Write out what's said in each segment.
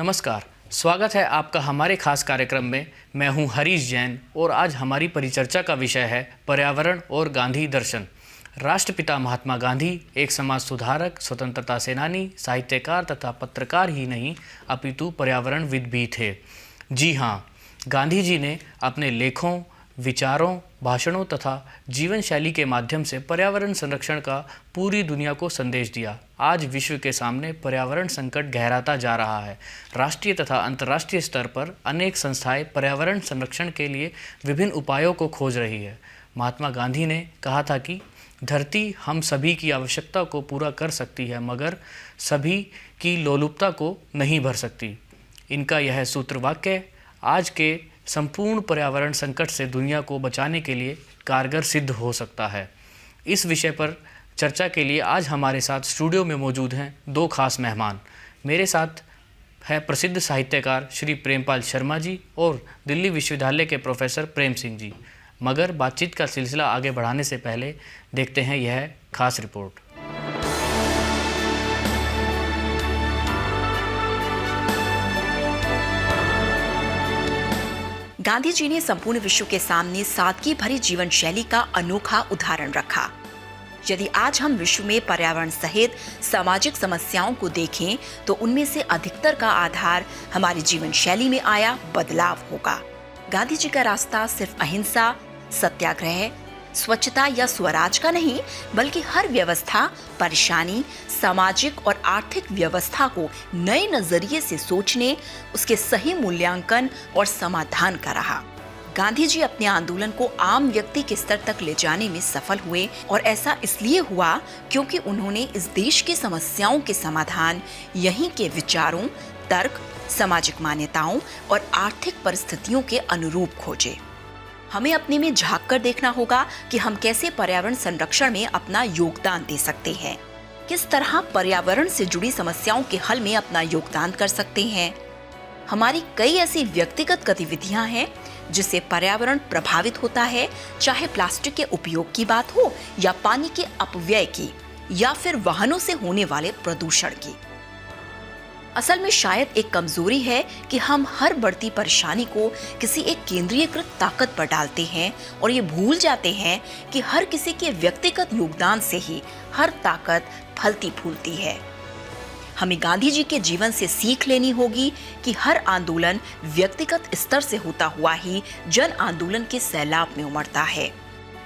नमस्कार, स्वागत है आपका हमारे खास कार्यक्रम में। मैं हूं हरीश जैन और आज हमारी परिचर्चा का विषय है पर्यावरण और गांधी दर्शन। राष्ट्रपिता महात्मा गांधी एक समाज सुधारक, स्वतंत्रता सेनानी, साहित्यकार तथा पत्रकार ही नहीं अपितु पर्यावरणविद भी थे। जी हाँ, गांधी जी ने अपने लेखों, विचारों, भाषणों तथा जीवन शैली के माध्यम से पर्यावरण संरक्षण का पूरी दुनिया को संदेश दिया। आज विश्व के सामने पर्यावरण संकट गहराता जा रहा है। राष्ट्रीय तथा अंतर्राष्ट्रीय स्तर पर अनेक संस्थाएं पर्यावरण संरक्षण के लिए विभिन्न उपायों को खोज रही है। महात्मा गांधी ने कहा था कि धरती हम सभी की आवश्यकता को पूरा कर सकती है, मगर सभी की लोलुपता को नहीं भर सकती। इनका यह सूत्र वाक्य आज के संपूर्ण पर्यावरण संकट से दुनिया को बचाने के लिए कारगर सिद्ध हो सकता है। इस विषय पर चर्चा के लिए आज हमारे साथ स्टूडियो में मौजूद हैं दो खास मेहमान। मेरे साथ है प्रसिद्ध साहित्यकार श्री प्रेमपाल शर्मा जी और दिल्ली विश्वविद्यालय के प्रोफेसर प्रेम सिंह जी। मगर बातचीत का सिलसिला आगे बढ़ाने से पहले देखते हैं यह खास रिपोर्ट। गांधी जी ने संपूर्ण विश्व के सामने सादगी भरी जीवन शैली का अनोखा उदाहरण रखा। यदि आज हम विश्व में पर्यावरण सहित सामाजिक समस्याओं को देखें तो उनमें से अधिकतर का आधार हमारी जीवन शैली में आया बदलाव होगा। गांधी जी का रास्ता सिर्फ अहिंसा, सत्याग्रह, स्वच्छता या स्वराज का नहीं, बल्कि हर व्यवस्था, परेशानी, सामाजिक और आर्थिक व्यवस्था को नए नजरिए से सोचने, उसके सही मूल्यांकन और समाधान का रहा। गांधी जी अपने आंदोलन को आम व्यक्ति के स्तर तक ले जाने में सफल हुए और ऐसा इसलिए हुआ क्योंकि उन्होंने इस देश की समस्याओं के समाधान यहीं के विचारों, तर्क, सामाजिक मान्यताओं और आर्थिक परिस्थितियों के अनुरूप खोजे। हमें अपने में झांक कर देखना होगा कि हम कैसे पर्यावरण संरक्षण में अपना योगदान दे सकते हैं, किस तरह पर्यावरण से जुड़ी समस्याओं के हल में अपना योगदान कर सकते हैं। हमारी कई ऐसी व्यक्तिगत गतिविधियां हैं जिससे पर्यावरण प्रभावित होता है, चाहे प्लास्टिक के उपयोग की बात हो या पानी के अपव्यय की या फिर वाहनों से होने वाले प्रदूषण की। असल में शायद एक कमजोरी है कि हम हर बढ़ती परेशानी को किसी एक केंद्रीयकृत ताकत पर डालते हैं और ये भूल जाते हैं कि हर किसी के व्यक्तिगत योगदान से ही हर ताकत फलती फूलती है। हमें गांधी जी के जीवन से सीख लेनी होगी कि हर आंदोलन व्यक्तिगत स्तर से होता हुआ ही जन आंदोलन के सैलाब में उमड़ता है।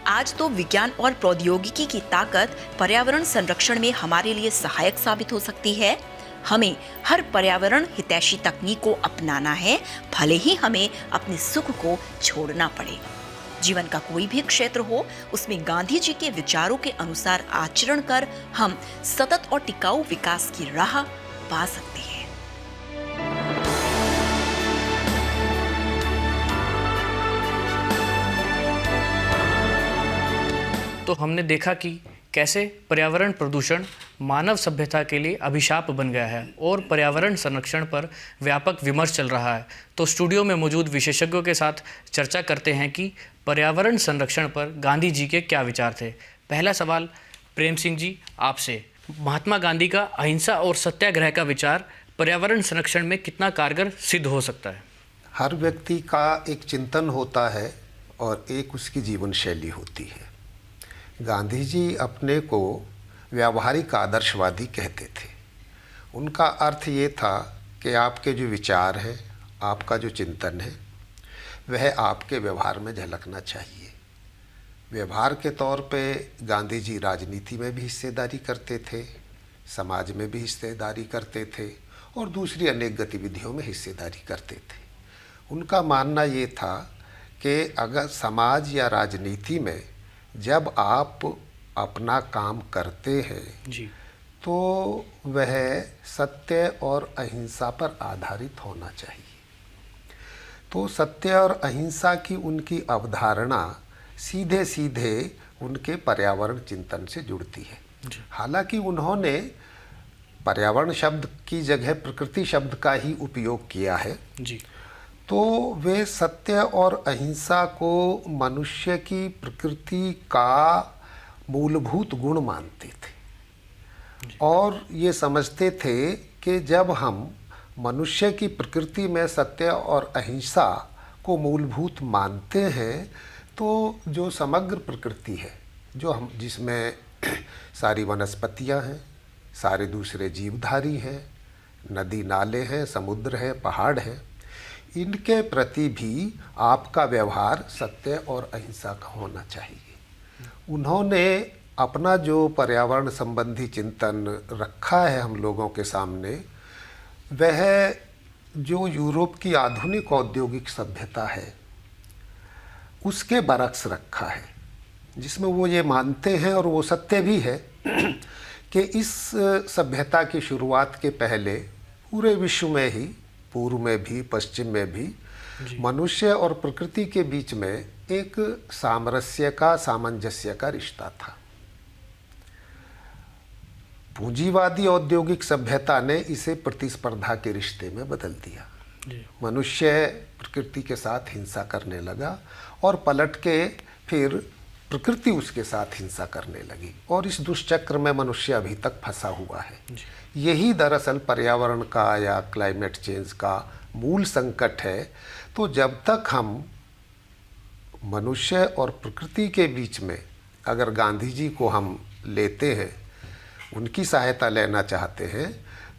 आज तो विज्ञान और प्रौद्योगिकी की ताकत पर्यावरण संरक्षण में हमारे लिए सहायक साबित हो सकती है। हमें हर पर्यावरण हितैषी तकनीक को अपनाना है, भले ही हमें अपने सुख को छोड़ना पड़े। जीवन का कोई भी क्षेत्र हो, उसमें गांधी जी के विचारों के अनुसार आचरण कर हम सतत और टिकाऊ विकास की राह पा सकते हैं। तो हमने देखा कि कैसे पर्यावरण प्रदूषण मानव सभ्यता के लिए अभिशाप बन गया है और पर्यावरण संरक्षण पर व्यापक विमर्श चल रहा है। तो स्टूडियो में मौजूद विशेषज्ञों के साथ चर्चा करते हैं कि पर्यावरण संरक्षण पर गांधी जी के क्या विचार थे। पहला सवाल प्रेम सिंह जी आपसे, महात्मा गांधी का अहिंसा और सत्याग्रह का विचार पर्यावरण संरक्षण में कितना कारगर सिद्ध हो सकता है? हर व्यक्ति का एक चिंतन होता है और एक उसकी जीवन शैली होती है। गांधी जी अपने को व्यावहारिक आदर्शवादी कहते थे। उनका अर्थ ये था कि आपके जो विचार हैं, आपका जो चिंतन है, वह आपके व्यवहार में झलकना चाहिए। व्यवहार के तौर पे गांधी जी राजनीति में भी हिस्सेदारी करते थे, समाज में भी हिस्सेदारी करते थे और दूसरी अनेक गतिविधियों में हिस्सेदारी करते थे। उनका मानना ये था कि अगर समाज या राजनीति में जब आप अपना काम करते हैं जी, तो वह सत्य और अहिंसा पर आधारित होना चाहिए। तो सत्य और अहिंसा की उनकी अवधारणा सीधे सीधे उनके पर्यावरण चिंतन से जुड़ती है। हालांकि उन्होंने पर्यावरण शब्द की जगह प्रकृति शब्द का ही उपयोग किया है जी, तो वे सत्य और अहिंसा को मनुष्य की प्रकृति का मूलभूत गुण मानते थे और ये समझते थे कि जब हम मनुष्य की प्रकृति में सत्य और अहिंसा को मूलभूत मानते हैं, तो जो समग्र प्रकृति है, जो हम जिसमें सारी वनस्पतियां हैं, सारे दूसरे जीवधारी हैं, नदी नाले हैं, समुद्र है, पहाड़ हैं, इनके प्रति भी आपका व्यवहार सत्य और अहिंसा का होना चाहिए। उन्होंने अपना जो पर्यावरण संबंधी चिंतन रखा है हम लोगों के सामने, वह जो यूरोप की आधुनिक औद्योगिक सभ्यता है उसके बरक्स रखा है, जिसमें वो ये मानते हैं, और वो सत्य भी है, कि इस सभ्यता की शुरुआत के पहले पूरे विश्व में ही, पूर्व में भी पश्चिम में भी, मनुष्य और प्रकृति के बीच में एक सामरस्य का, सामंजस्य का रिश्ता था। पूंजीवादी औद्योगिक सभ्यता ने इसे प्रतिस्पर्धा के रिश्ते में बदल दिया। मनुष्य प्रकृति के साथ हिंसा करने लगा और पलट के फिर प्रकृति उसके साथ हिंसा करने लगी, और इस दुष्चक्र में मनुष्य अभी तक फंसा हुआ है। यही दरअसल पर्यावरण का या क्लाइमेट चेंज का मूल संकट है। तो जब तक हम मनुष्य और प्रकृति के बीच में अगर गांधी जी को हम लेते हैं, उनकी सहायता लेना चाहते हैं,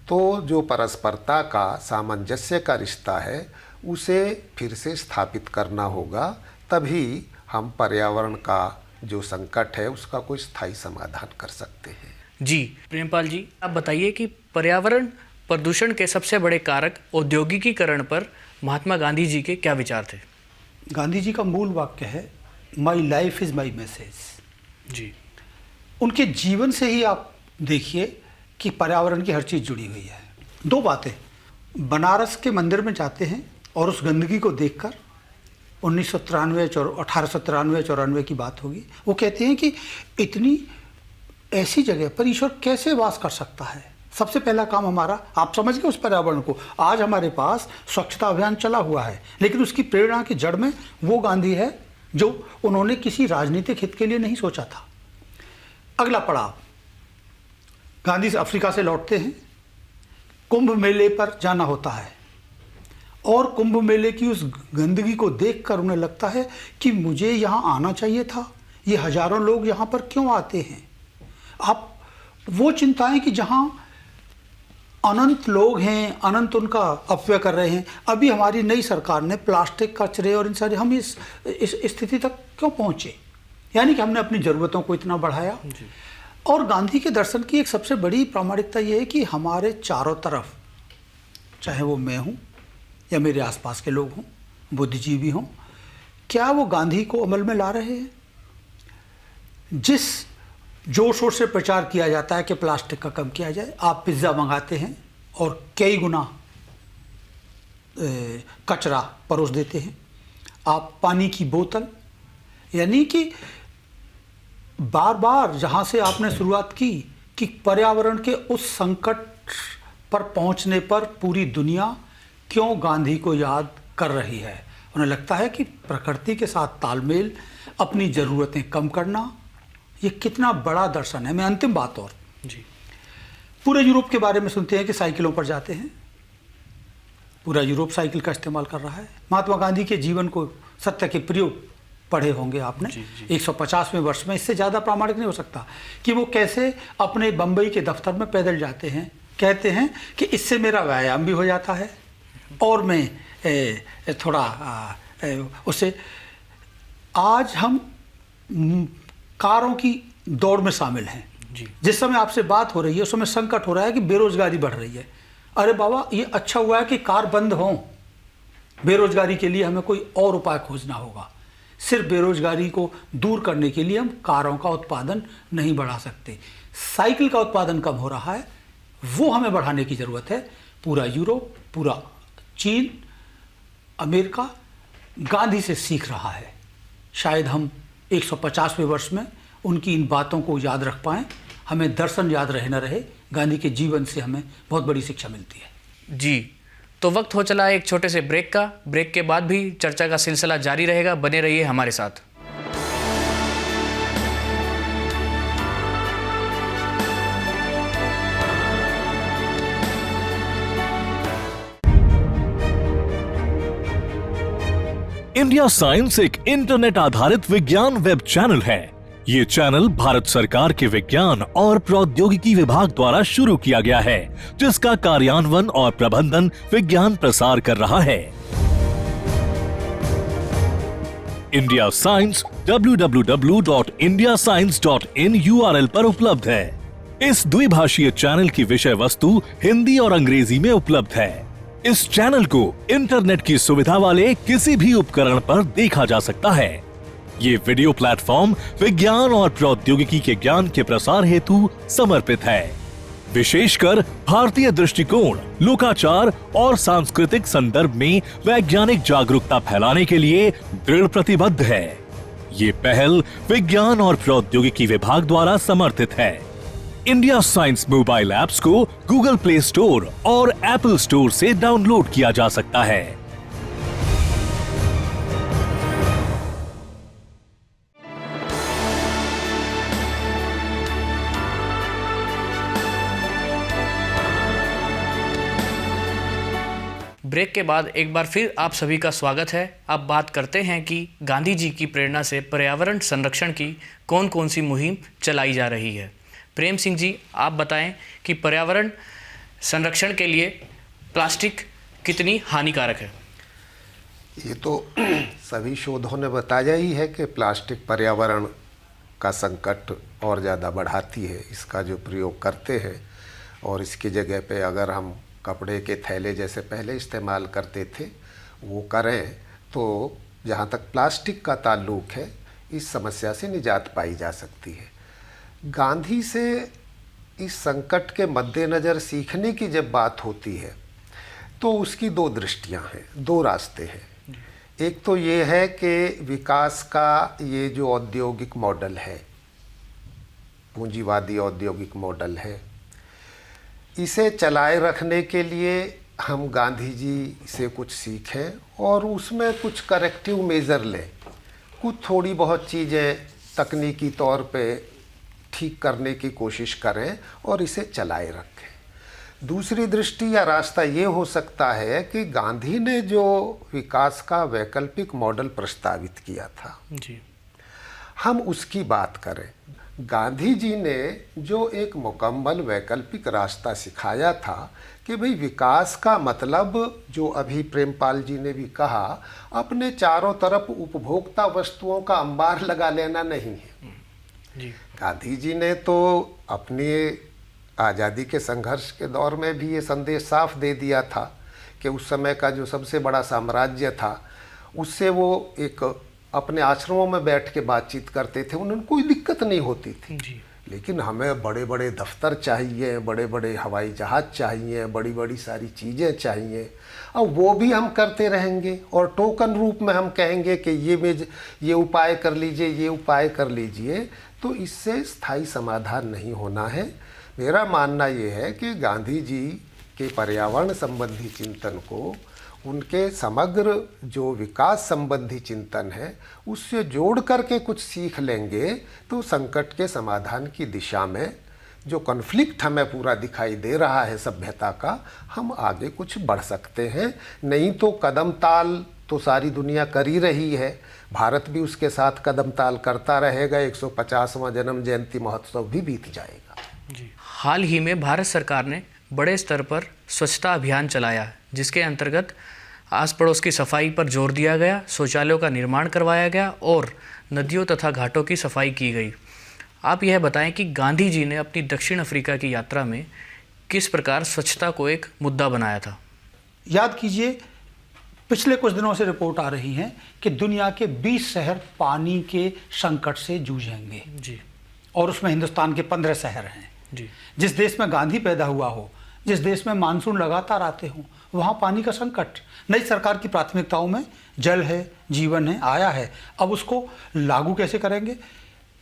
तो जो परस्परता का, सामंजस्य का रिश्ता है उसे फिर से स्थापित करना होगा, तभी हम पर्यावरण का जो संकट है उसका कोई स्थायी समाधान कर सकते हैं। जी प्रेमपाल जी, आप बताइए कि पर्यावरण प्रदूषण के सबसे बड़े कारक औद्योगिकीकरण पर महात्मा गांधी जी के क्या विचार थे? गांधी जी का मूल वाक्य है, my life is my message. जी, उनके जीवन से ही आप देखिए कि पर्यावरण की हर चीज़ जुड़ी हुई है। दो बातें, बनारस के मंदिर में जाते हैं और उस गंदगी को देखकर 1993 और 1893-94 की बात होगी, वो कहते हैं कि इतनी ऐसी जगह पर ईश्वर कैसे वास कर सकता है। सबसे पहला काम हमारा, आप समझ गए उस पर्यावरण को, आज हमारे पास स्वच्छता अभियान चला हुआ है, लेकिन उसकी प्रेरणा की जड़ में वो गांधी है जो उन्होंने किसी राजनीतिक हित के लिए नहीं सोचा था। अगला पड़ाव, गांधी अफ्रीका से लौटते हैं, कुंभ मेले पर जाना होता है, और कुंभ मेले की उस गंदगी को देखकर उन्हें लगता है कि मुझे यहाँ आना चाहिए था, ये हजारों लोग यहाँ पर क्यों आते हैं। आप वो चिंताएं कि जहाँ अनंत लोग हैं, अनंत उनका अपव्यय कर रहे हैं। अभी हमारी नई सरकार ने प्लास्टिक कचरे और इन सारे, हम इस स्थिति तक क्यों पहुँचे, यानी कि हमने अपनी ज़रूरतों को इतना बढ़ाया। और गांधी के दर्शन की एक सबसे बड़ी प्रामाणिकता ये है कि हमारे चारों तरफ, चाहे वो मैं हूँ या मेरे आसपास के लोग हों, बुद्धिजीवी हों, क्या वो गांधी को अमल में ला रहे हैं? जिस जोर शोर से प्रचार किया जाता है कि प्लास्टिक का कम किया जाए, आप पिज़्ज़ा मंगाते हैं और कई गुना कचरा परोस देते हैं। आप पानी की बोतल, यानी कि बार बार जहाँ से आपने शुरुआत की कि पर्यावरण के उस संकट पर पहुँचने पर पूरी दुनिया क्यों गांधी को याद कर रही है। उन्हें लगता है कि प्रकृति के साथ तालमेल, अपनी ज़रूरतें कम करना, ये कितना बड़ा दर्शन है। मैं अंतिम बात, और जी, पूरे यूरोप के बारे में सुनते हैं कि साइकिलों पर जाते हैं, पूरा यूरोप साइकिल का इस्तेमाल कर रहा है। महात्मा गांधी के जीवन को, सत्य के प्रयोग पढ़े होंगे आपने। 150वें वर्ष में इससे ज़्यादा प्रामाणिक नहीं हो सकता कि वो कैसे अपने बम्बई के दफ्तर में पैदल जाते हैं। कहते हैं कि इससे मेरा व्यायाम भी हो जाता है और मैं थोड़ा उससे, आज हम कारों की दौड़ में शामिल हैं। जिस समय आपसे बात हो रही है उस समय संकट हो रहा है कि बेरोजगारी बढ़ रही है। अरे बाबा, ये अच्छा हुआ है कि कार बंद हो, बेरोजगारी के लिए हमें कोई और उपाय खोजना होगा। सिर्फ बेरोजगारी को दूर करने के लिए हम कारों का उत्पादन नहीं बढ़ा सकते। साइकिल का उत्पादन कम हो रहा है, वो हमें बढ़ाने की ज़रूरत है। पूरा यूरोप, पूरा चीन, अमेरिका गांधी से सीख रहा है। शायद हम 150वें वर्ष में उनकी इन बातों को याद रख पाएँ। हमें दर्शन याद रहे न रहे, गांधी के जीवन से हमें बहुत बड़ी शिक्षा मिलती है। जी, तो वक्त हो चला है एक छोटे से ब्रेक का। ब्रेक के बाद भी चर्चा का सिलसिला जारी रहेगा, बने रहिए हमारे साथ। इंडिया साइंस एक इंटरनेट आधारित विज्ञान वेब चैनल है। ये चैनल भारत सरकार के विज्ञान और प्रौद्योगिकी विभाग द्वारा शुरू किया गया है, जिसका कार्यान्वयन और प्रबंधन विज्ञान प्रसार कर रहा है। इंडिया साइंस www.indiascience.in URL पर उपलब्ध है। इस द्विभाषीय चैनल की विषय वस्तु हिंदी और अंग्रेजी में उपलब्ध है। इस चैनल को इंटरनेट की सुविधा वाले किसी भी उपकरण पर देखा जा सकता है। ये वीडियो प्लेटफॉर्म विज्ञान और प्रौद्योगिकी के ज्ञान के प्रसार हेतु समर्पित है। विशेषकर भारतीय दृष्टिकोण, लोकाचार और सांस्कृतिक संदर्भ में वैज्ञानिक जागरूकता फैलाने के लिए दृढ़ प्रतिबद्ध है। ये पहल विज्ञान और प्रौद्योगिकी विभाग द्वारा समर्थित है। इंडिया साइंस मोबाइल ऐप्स को गूगल प्ले स्टोर और एप्पल स्टोर से डाउनलोड किया जा सकता है। ब्रेक के बाद एक बार फिर आप सभी का स्वागत है। अब बात करते हैं कि गांधी जी की प्रेरणा से पर्यावरण संरक्षण की कौन कौन सी मुहिम चलाई जा रही है। प्रेम सिंह जी, आप बताएं कि पर्यावरण संरक्षण के लिए प्लास्टिक कितनी हानिकारक है। ये तो सभी शोधों ने बताया ही है कि प्लास्टिक पर्यावरण का संकट और ज़्यादा बढ़ाती है। इसका जो प्रयोग करते हैं और इसकी जगह पे अगर हम कपड़े के थैले जैसे पहले इस्तेमाल करते थे वो करें तो जहाँ तक प्लास्टिक का ताल्लुक़ है इस समस्या से निजात पाई जा सकती है। गांधी से इस संकट के मद्देनज़र सीखने की जब बात होती है तो उसकी दो दृष्टियाँ हैं, दो रास्ते हैं। एक तो ये है कि विकास का ये जो औद्योगिक मॉडल है, पूंजीवादी औद्योगिक मॉडल है, इसे चलाए रखने के लिए हम गांधी जी से कुछ सीखें और उसमें कुछ करेक्टिव मेज़र लें, कुछ थोड़ी बहुत चीज़ें तकनीकी तौर पे ठीक करने की कोशिश करें और इसे चलाए रखें। दूसरी दृष्टि या रास्ता ये हो सकता है कि गांधी ने जो विकास का वैकल्पिक मॉडल प्रस्तावित किया था जी, हम उसकी बात करें। गांधी जी ने जो एक मुकम्मल वैकल्पिक रास्ता सिखाया था कि भाई विकास का मतलब, जो अभी प्रेमपाल जी ने भी कहा, अपने चारों तरफ उपभोक्ता वस्तुओं का अंबार लगा लेना नहीं है जी। गांधी जी ने तो अपनी आज़ादी के संघर्ष के दौर में भी ये संदेश साफ दे दिया था कि उस समय का जो सबसे बड़ा साम्राज्य था उससे वो एक अपने आश्रमों में बैठ के बातचीत करते थे, उन्हें कोई दिक्कत नहीं होती थी जी। लेकिन हमें बड़े बड़े दफ्तर चाहिए, बड़े बड़े हवाई जहाज़ चाहिए, बड़ी बड़ी सारी चीज़ें चाहिए। अब वो भी हम करते रहेंगे और टोकन रूप में हम कहेंगे कि ये उपाय कर लीजिए, ये उपाय कर लीजिए, तो इससे स्थायी समाधान नहीं होना है। मेरा मानना ये है कि गांधी जी के पर्यावरण संबंधी चिंतन को उनके समग्र जो विकास संबंधी चिंतन है उससे जोड़ करके कुछ सीख लेंगे तो संकट के समाधान की दिशा में जो कॉन्फ्लिक्ट हमें पूरा दिखाई दे रहा है सभ्यता का, हम आगे कुछ बढ़ सकते हैं। नहीं तो कदम ताल तो सारी दुनिया कर ही रही है, भारत भी उसके साथ कदम ताल करता रहेगा। 150वां जन्म जयंती महोत्सव भी बीत जाएगा जी। हाल ही में भारत सरकार ने बड़े स्तर पर स्वच्छता अभियान चलाया, जिसके अंतर्गत आस पड़ोस की सफाई पर जोर दिया गया, शौचालयों का निर्माण करवाया गया और नदियों तथा घाटों की सफाई की गई। आप यह बताएं कि गांधी जी ने अपनी दक्षिण अफ्रीका की यात्रा में किस प्रकार स्वच्छता को एक मुद्दा बनाया था। याद कीजिए, पिछले कुछ दिनों से रिपोर्ट आ रही है कि दुनिया के 20 शहर पानी के संकट से जूझेंगे जी, और उसमें हिंदुस्तान के 15 शहर हैं जी। जिस देश में गांधी पैदा हुआ हो, जिस देश में मानसून लगातार आते हों, वहाँ पानी का संकट नई सरकार की प्राथमिकताओं में जल है, जीवन है, आया है। अब उसको लागू कैसे करेंगे।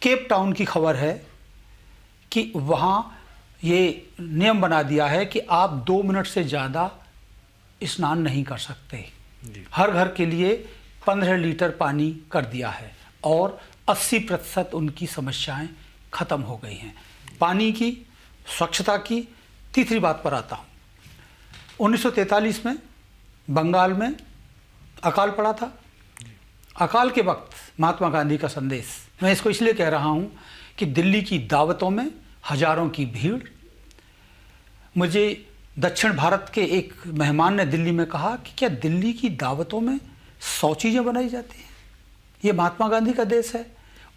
केप टाउन की खबर है कि वहाँ ये नियम बना दिया है कि आप 2 मिनट से ज़्यादा स्नान नहीं कर सकते। हर घर के लिए 15 लीटर पानी कर दिया है और 80% उनकी समस्याएं खत्म हो गई हैं। पानी की, स्वच्छता की। तीसरी बात पर आता हूँ। 1943 में बंगाल में अकाल पड़ा था, अकाल के वक्त महात्मा गांधी का संदेश, मैं इसको इसलिए कह रहा हूँ कि दिल्ली की दावतों में हजारों की भीड़। मुझे दक्षिण भारत के एक मेहमान ने दिल्ली में कहा कि क्या दिल्ली की दावतों में 100 चीज़ें बनाई जाती हैं? ये महात्मा गांधी का देश है।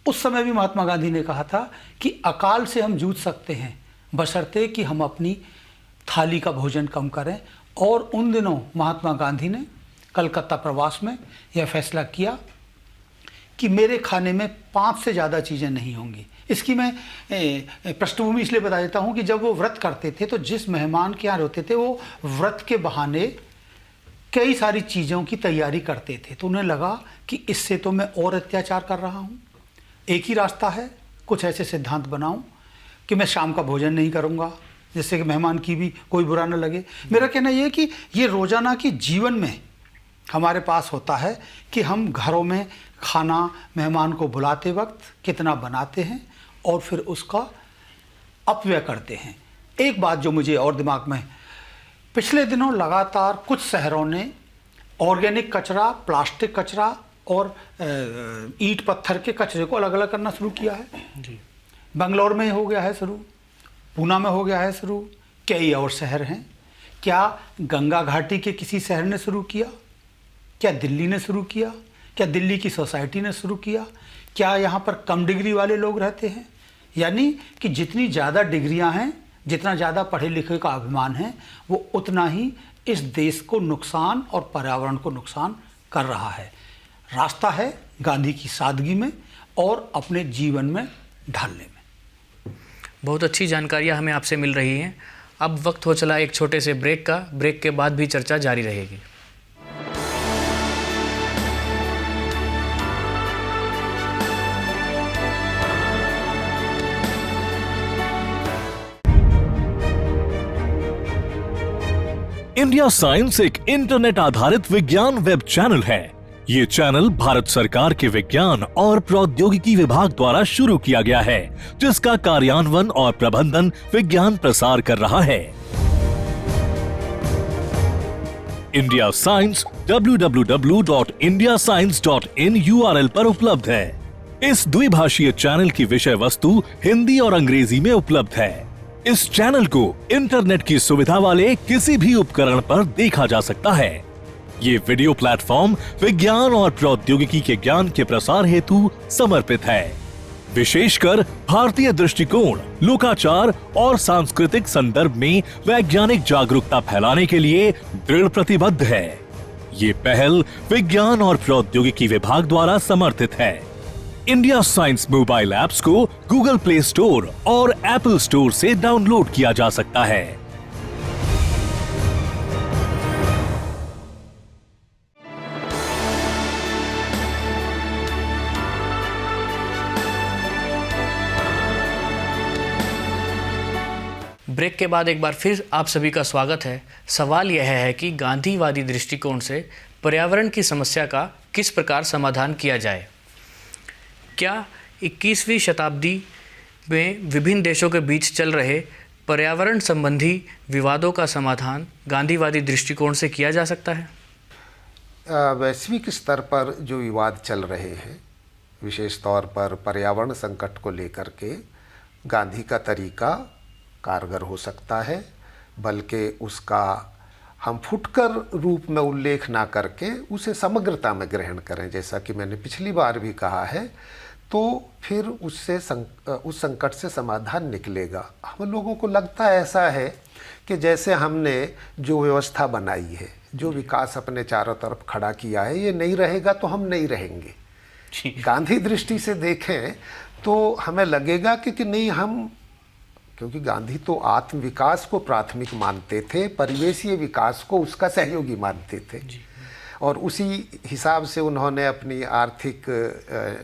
उस समय भी महात्मा गांधी ने कहा था कि अकाल से हम जूझ सकते हैं बशर्ते कि हम अपनी थाली का भोजन कम करें। और उन दिनों महात्मा गांधी ने कलकत्ता प्रवास में यह फैसला किया कि मेरे खाने में 5 से ज़्यादा चीज़ें नहीं होंगी। इसकी मैं पृष्ठभूमि इसलिए बता देता हूँ कि जब वो व्रत करते थे तो जिस मेहमान के यहाँ होते थे वो व्रत के बहाने कई सारी चीज़ों की तैयारी करते थे। तो उन्हें लगा कि इससे तो मैं और अत्याचार कर रहा हूँ। एक ही रास्ता है, कुछ ऐसे सिद्धांत बनाऊँ कि मैं शाम का भोजन नहीं करूँगा जिससे कि मेहमान की भी कोई बुरा न लगे। मेरा कहना ये है कि ये रोज़ाना के जीवन में हमारे पास होता है कि हम घरों में खाना मेहमान को बुलाते वक्त कितना बनाते हैं और फिर उसका अपव्यय करते हैं। एक बात जो मुझे और दिमाग में, पिछले दिनों लगातार कुछ शहरों ने ऑर्गेनिक कचरा, प्लास्टिक कचरा और ईंट पत्थर के कचरे को अलग अलग करना शुरू किया है जी। बंगलौर में हो गया है शुरू, पूना में हो गया है शुरू, कई और शहर हैं। क्या गंगा घाटी के किसी शहर ने शुरू किया? क्या दिल्ली ने शुरू किया? क्या दिल्ली की सोसाइटी ने शुरू किया? क्या यहाँ पर कम डिग्री वाले लोग रहते हैं? यानी कि जितनी ज़्यादा डिग्रियाँ हैं, जितना ज़्यादा पढ़े लिखे का अभिमान है, वो उतना ही इस देश को नुकसान और पर्यावरण को नुकसान कर रहा है। रास्ता है गांधी की सादगी में और अपने जीवन में ढालने में। बहुत अच्छी जानकारियाँ हमें आपसे मिल रही हैं। अब वक्त हो चला एक छोटे से ब्रेक का। ब्रेक के बाद भी चर्चा जारी रहेगी। इंडिया साइंस एक इंटरनेट आधारित विज्ञान वेब चैनल है। ये चैनल भारत सरकार के विज्ञान और प्रौद्योगिकी विभाग द्वारा शुरू किया गया है, जिसका कार्यान्वयन और प्रबंधन विज्ञान प्रसार कर रहा है। इंडिया साइंस www.indiascience.in URL पर उपलब्ध है। इस द्विभाषीय चैनल की विषय वस्तु हिंदी और अंग्रेजी में उपलब्ध है। इस चैनल को इंटरनेट की सुविधा वाले किसी भी उपकरण पर देखा जा सकता है। ये वीडियो प्लेटफॉर्म विज्ञान और प्रौद्योगिकी के ज्ञान के प्रसार हेतु समर्पित है। विशेषकर भारतीय दृष्टिकोण, लोकाचार और सांस्कृतिक संदर्भ में वैज्ञानिक जागरूकता फैलाने के लिए दृढ़ प्रतिबद्ध है। ये पहल विज्ञान और प्रौद्योगिकी विभाग द्वारा समर्थित है। इंडिया साइंस मोबाइल ऐप्स को गूगल प्ले स्टोर और एप्पल स्टोर से डाउनलोड किया जा सकता है। ब्रेक के बाद एक बार फिर आप सभी का स्वागत है। सवाल यह है कि गांधीवादी दृष्टिकोण से पर्यावरण की समस्या का किस प्रकार समाधान किया जाए। क्या 21वीं शताब्दी में विभिन्न देशों के बीच चल रहे पर्यावरण संबंधी विवादों का समाधान गांधीवादी दृष्टिकोण से किया जा सकता है? वैश्विक स्तर पर जो विवाद चल रहे हैं, विशेष तौर पर पर्यावरण संकट को लेकर के, गांधी का तरीका कारगर हो सकता है, बल्कि उसका हम फुटकर रूप में उल्लेख ना करके उसे समग्रता में ग्रहण करें। जैसा कि मैंने पिछली बार भी कहा है, तो फिर उससे उस संकट से समाधान निकलेगा। हम लोगों को लगता ऐसा है कि जैसे हमने जो व्यवस्था बनाई है, जो विकास अपने चारों तरफ खड़ा किया है, ये नहीं रहेगा तो हम नहीं रहेंगे। गांधी दृष्टि से देखें तो हमें लगेगा कि नहीं, हम, क्योंकि गांधी तो आत्म विकास को प्राथमिक मानते थे, परिवेशीय विकास को उसका सहयोगी मानते थे, और उसी हिसाब से उन्होंने अपनी आर्थिक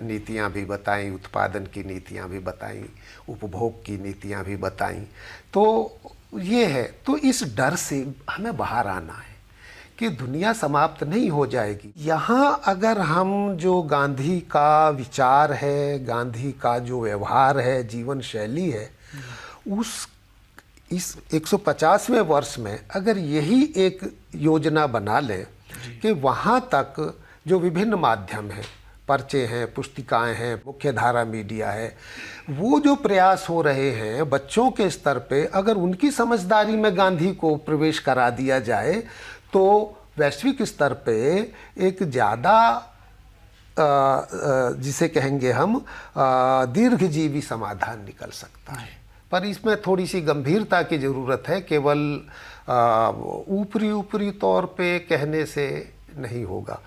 नीतियां भी बताई, उत्पादन की नीतियां भी बताई, उपभोग की नीतियां भी बताई। तो ये है, तो इस डर से हमें बाहर आना है कि दुनिया समाप्त नहीं हो जाएगी। यहाँ अगर हम जो गांधी का विचार है, गांधी का जो व्यवहार है, जीवन शैली है, इस 150वें वर्ष में अगर यही एक योजना बना ले कि वहाँ तक जो विभिन्न माध्यम हैं, पर्चे हैं, पुस्तिकाएं हैं, मुख्य धारा मीडिया है, वो जो प्रयास हो रहे हैं बच्चों के स्तर पे, अगर उनकी समझदारी में गांधी को प्रवेश करा दिया जाए तो वैश्विक स्तर पे एक ज़्यादा जिसे कहेंगे हम दीर्घजीवी समाधान निकल सकता है। पर इसमें थोड़ी सी गंभीरता की ज़रूरत है, केवल ऊपरी ऊपरी तौर पे कहने से नहीं होगा।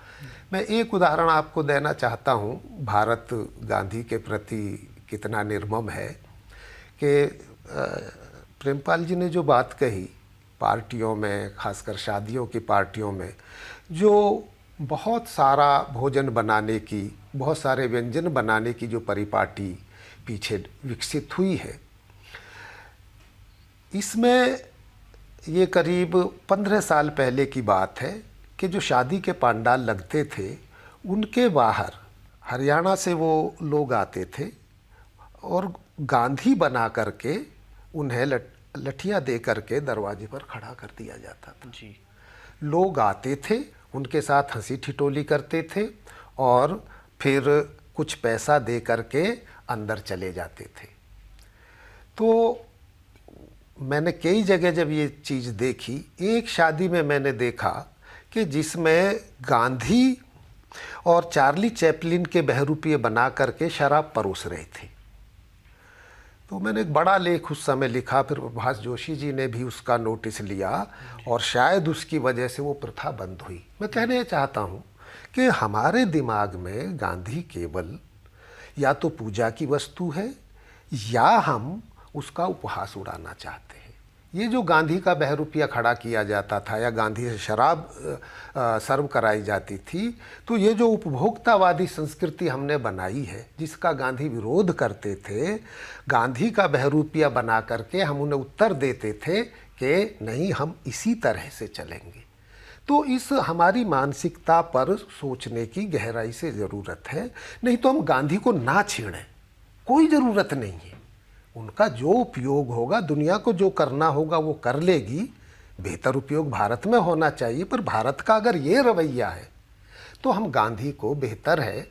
मैं एक उदाहरण आपको देना चाहता हूँ, भारत गांधी के प्रति कितना निर्मम है कि प्रेमपाल जी ने जो बात कही, पार्टियों में, खासकर शादियों की पार्टियों में जो बहुत सारा भोजन बनाने की, बहुत सारे व्यंजन बनाने की जो परिपाटी पीछे विकसित हुई है, इसमें ये करीब 15 साल पहले की बात है कि जो शादी के पंडाल लगते थे उनके बाहर हरियाणा से वो लोग आते थे और गांधी बना करके उन्हें लठियाँ दे करके दरवाजे पर खड़ा कर दिया जाता था जी। लोग आते थे, उनके साथ हंसी ठिठोली करते थे और फिर कुछ पैसा दे करके अंदर चले जाते थे। तो मैंने कई जगह जब ये चीज़ देखी, एक शादी में मैंने देखा कि जिसमें गांधी और चार्ली चैपलिन के बहरूपिये बना करके शराब परोस रहे थे। तो मैंने एक बड़ा लेख उस समय लिखा, फिर प्रभाष जोशी जी ने भी उसका नोटिस लिया और शायद उसकी वजह से वो प्रथा बंद हुई। मैं कहने चाहता हूँ कि हमारे दिमाग में गांधी केवल या तो पूजा की वस्तु है या हम उसका उपहास उड़ाना चाहते हैं। ये जो गांधी का बहरूपिया खड़ा किया जाता था या गांधी से शराब सर्व कराई जाती थी, तो ये जो उपभोक्तावादी संस्कृति हमने बनाई है, जिसका गांधी विरोध करते थे, गांधी का बहरूपिया बना करके हम उन्हें उत्तर देते थे कि नहीं, हम इसी तरह से चलेंगे। तो इस हमारी मानसिकता पर सोचने की गहराई से ज़रूरत है, नहीं तो हम गांधी को ना छेड़ें, कोई ज़रूरत नहीं है। उनका जो उपयोग होगा, दुनिया को जो करना होगा वो कर लेगी। बेहतर उपयोग भारत में होना चाहिए, पर भारत का अगर ये रवैया है तो हम गांधी को बेहतर है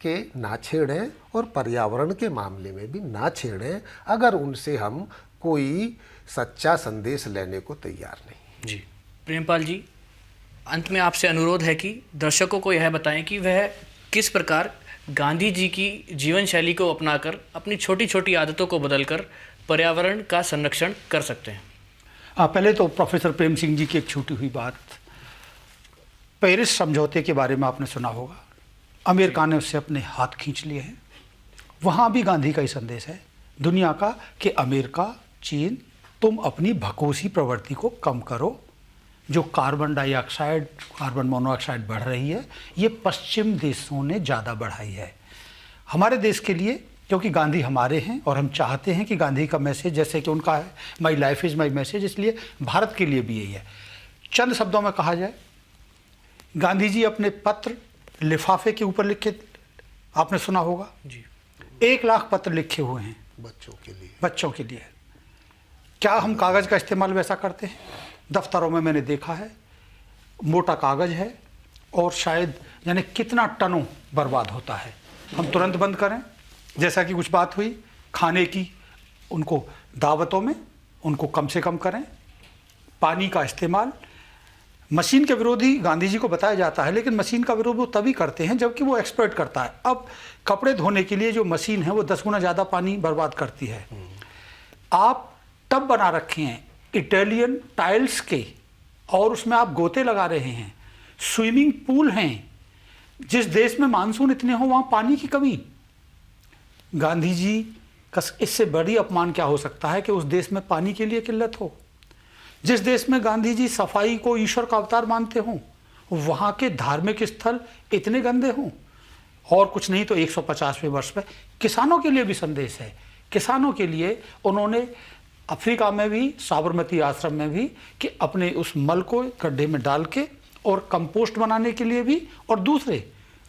कि ना छेड़ें और पर्यावरण के मामले में भी ना छेड़ें, अगर उनसे हम कोई सच्चा संदेश लेने को तैयार नहीं। जी प्रेमपाल जी, अंत में आपसे अनुरोध है कि दर्शकों को यह बताएं कि वह किस प्रकार गांधी जी की जीवन शैली को अपनाकर अपनी छोटी छोटी आदतों को बदलकर पर्यावरण का संरक्षण कर सकते हैं। पहले तो प्रोफेसर प्रेम सिंह जी की एक छूटी हुई बात, पेरिस समझौते के बारे में आपने सुना होगा। अमेरिका ने उससे अपने हाथ खींच लिए हैं। वहाँ भी गांधी का ही संदेश है दुनिया का कि अमेरिका, चीन, तुम अपनी भकोसी प्रवृत्ति को कम करो। जो कार्बन डाइऑक्साइड, कार्बन मोनोऑक्साइड बढ़ रही है, ये पश्चिम देशों ने ज़्यादा बढ़ाई है। हमारे देश के लिए, क्योंकि गांधी हमारे हैं और हम चाहते हैं कि गांधी का मैसेज जैसे कि उनका है, my life is my message, इसलिए भारत के लिए भी यही है। चंद शब्दों में कहा जाए, गांधी जी अपने पत्र लिफाफे के ऊपर लिखे, आपने सुना होगा जी, 1 लाख पत्र लिखे हुए हैं बच्चों के लिए। क्या हम कागज़ का इस्तेमाल वैसा करते हैं? दफ्तरों में मैंने देखा है, मोटा कागज़ है और शायद यानी कितना टनों बर्बाद होता है। हम तुरंत बंद करें। जैसा कि कुछ बात हुई खाने की, उनको दावतों में उनको कम से कम करें। पानी का इस्तेमाल, मशीन के विरोधी गांधी जी को बताया जाता है, लेकिन मशीन का विरोध वो तभी करते हैं जबकि वो एक्सपर्ट करता है। अब कपड़े धोने के लिए जो मशीन है वो 10 गुना ज़्यादा पानी बर्बाद करती है। आप टब बना रखे हैं इटालियन टाइल्स के और उसमें आप गोते लगा रहे हैं। स्विमिंग पूल हैं, जिस देश में मानसून इतने हो वहाँ पानी की कमी। गांधी जी का इससे बड़ी अपमान क्या हो सकता है कि उस देश में पानी के लिए किल्लत हो। जिस देश में गांधी जी सफाई को ईश्वर का अवतार मानते हों, वहाँ के धार्मिक स्थल इतने गंदे हों। और कुछ नहीं तो 150वें वर्ष पर किसानों के लिए भी संदेश है। किसानों के लिए उन्होंने अफ्रीका में भी, साबरमती आश्रम में भी, कि अपने उस मल को गड्ढे में डाल के और कंपोस्ट बनाने के लिए भी, और दूसरे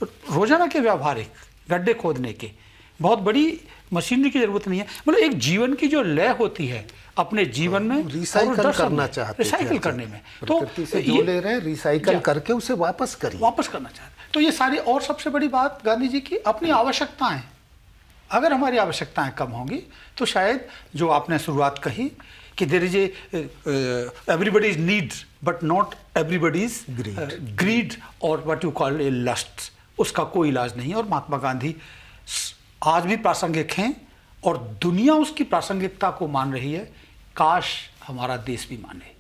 रोजाना के व्यावहारिक गड्ढे खोदने के, बहुत बड़ी मशीनरी की ज़रूरत नहीं है। मतलब एक जीवन की जो लय होती है, अपने जीवन में और रिसाइकल दर्शन करना में, चाहते थे। रिसाइकल करने में। तो प्रकृति से जो ले रहे हैं रिसाइकल करके उसे वापस करिए। वापस करना चाहते हैं। तो ये सारी, और सबसे बड़ी बात गांधी जी की अपनी आवश्यकताएं, अगर हमारी आवश्यकताएं कम होंगी तो शायद जो आपने शुरुआत कही कि there is everybody is needs but not everybody is greed और what you call a lust, उसका कोई इलाज नहीं है। और महात्मा गांधी आज भी प्रासंगिक हैं और दुनिया उसकी प्रासंगिकता को मान रही है। काश हमारा देश भी माने।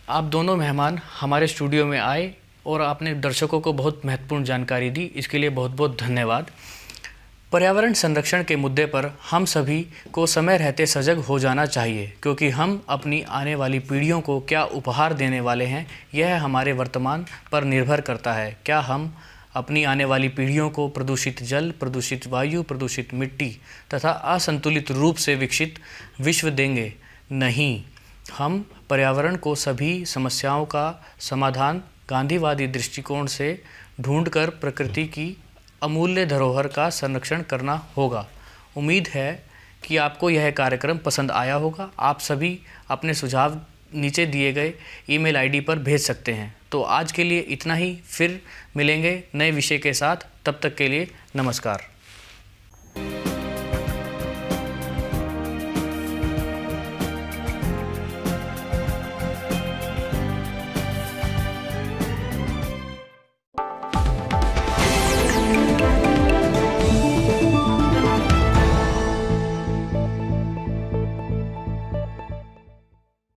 आप दोनों मेहमान हमारे स्टूडियो में आए और आपने दर्शकों को बहुत महत्वपूर्ण जानकारी दी, इसके लिए बहुत बहुत धन्यवाद। पर्यावरण संरक्षण के मुद्दे पर हम सभी को समय रहते सजग हो जाना चाहिए, क्योंकि हम अपनी आने वाली पीढ़ियों को क्या उपहार देने वाले हैं यह हमारे वर्तमान पर निर्भर करता है। क्या हम अपनी आने वाली पीढ़ियों को प्रदूषित जल, प्रदूषित वायु, प्रदूषित मिट्टी तथा असंतुलित रूप से विकसित विश्व देंगे? नहीं, हम पर्यावरण को सभी समस्याओं का समाधान गांधीवादी दृष्टिकोण से ढूंढकर प्रकृति की अमूल्य धरोहर का संरक्षण करना होगा। उम्मीद है कि आपको यह कार्यक्रम पसंद आया होगा। आप सभी अपने सुझाव नीचे दिए गए ईमेल आईडी पर भेज सकते हैं। तो आज के लिए इतना ही, फिर मिलेंगे नए विषय के साथ। तब तक के लिए नमस्कार।